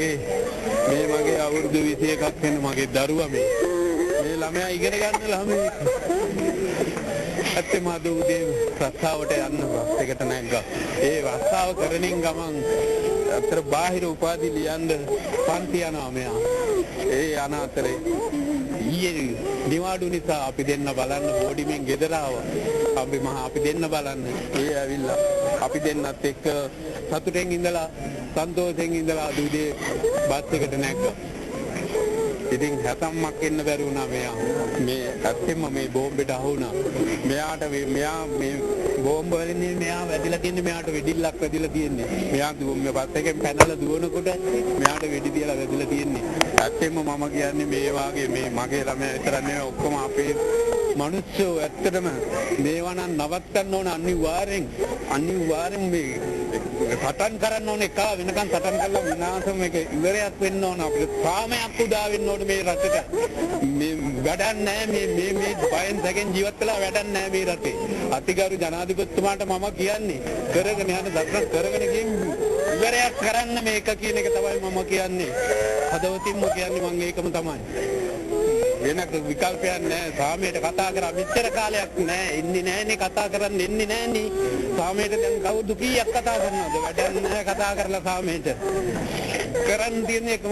මගේ අවුරුදු 21ක් වෙන මගේ දරුවා මේ ළමයා ඉගෙන ගන්න ළමයි. ඇත්තම අද උදේ රස්සාවට යන්න බස් එකට නැග්ගා. ඒ රස්සාව කරනින් ගමන් අතර බාහිර උපාධි ලියන්න පන්ති යනවා මෙයා. ඒ යන අතරේ ඊයේ නිවාඩු නිසා අපි දෙන්න බලන්න බෝඩිමෙන් ගෙදර ආවා. අපි දෙන්න බලන්න. ඒ ඇවිල්ලා අපි දෙන්නත් එක්ක සතුටෙන් ඉඳලා සන්තෝෂෙන් ඉඳලා අද උදේ බස් එකට නැග්ගා. ඉතින් හැතම්මක් එන්න බැරි වුණා මෙයා. මේ ඇත්තෙම මේ බෝම්බෙට අහු වුණා. මෙයා මේ බෝම්බ වලින් මෙයා වැදිලා තින්නේ මෙයාට වෙඩිල්ලක් වැදිලා තින්නේ. මෙයා මේ බස් එකෙන් පැනලා දුවනකොට මෙයාට වෙඩි තියලා වැදිලා තින්නේ. ඇත්තෙම මම කියන්නේ මේ වාගේ මේ මගේ ළමයා විතරක් නෙවෙයි ඔක්කොම අපේ මිනිස්සු ඇත්තටම මේවා නම් නවත්තන්න ඕන අනිවාර්යෙන් මේ සටන් කරන්න ඕන එක වෙනකන් සටන් කරලා විනාශම එක ඉවරයක් වෙන්න ඕන අපිට සාමයක් උදා වෙන්න ඕන මේ රටට මේ වැඩක් නැහැ මේ බයෙන් සැකෙන් ජීවත් වෙලා වැඩක් නැහැ මේ රටේ අතිගරු ජනාධිපතිතුමාට මම කියන්නේ කරගෙන යන දක්න කරගෙන ගිහින් ඉවරයක් කරන්න මේක කියන එක තමයි මම කියන්නේ හදවතින්ම කියන්නේ මම ඒකම තමයි වෙන විකල්පයක් නැහැ සාමයට කතා කරා මෙච්චර කාලයක් නැහැ ඉන්නේ නැහනේ කතා කරන්න එන්නේ නැහනේ සාමයට දැන් කවුද කීයක් කතා කරනවද වැඩක් නැහැ කතා කරලා සාමයට කරන්න තියෙන එක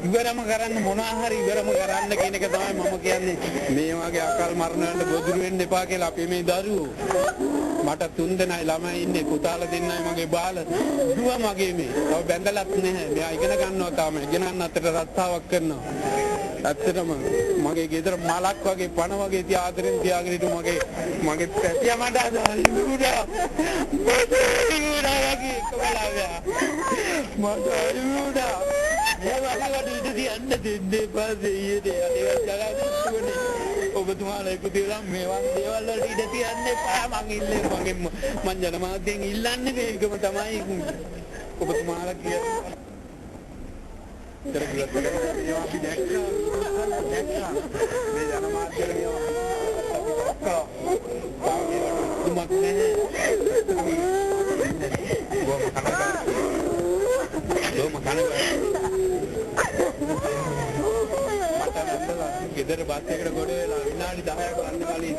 ඉවරම කරන්න මොනවා හරි ඉවරම කරන්න කියන එක තමයි මම කියන්නේ මේ වගේ අකල් මරණ වලට ගොදුරු වෙන්න එපා කියලා අපි මේ දරුවෝ මට 3 දෙනයි ළමයි ඉන්නේ පුතාලා දෙන්නයි මගේ බාල දුව මගේ මේ තව බැඳලත් නැහැ මෙයා ඉගෙන ගන්නවා තාම ඉගෙන ගන්න අතර රස්සාවක් කරනවා ඇත්තටම මගේ ගෙදර මලක් වගේ පණ වගේ තියාගෙන හිටු මගේ පැටියා මට අයිමුඩා වගේ කවලාවයා මට අයිමුඩා මේ වගේ වඩ ඉඳ තියන්න දෙන්නේ පස්සේ ඊයේ ඒවත් ජලන්නේ ඔබතුමාලා එකතු වෙලා මේවන් දේවල් වලට ඉඳ තියන්න එපා මං ඉන්නේ මං ජනමාධ්‍යෙන් ඉල්ලන්නේ මේකම තමයි ඔබතුමාලා කියන්නේ terus juga boleh ya අපි දැක්කා මේ ජනමාධ්‍යවල මේවා දුමක් නැහැ ගොම කනගා මට නැත්තලා ගෙදර බස් එකකට ගොඩ වෙලා විනාඩි 10ක් යන්න කලින්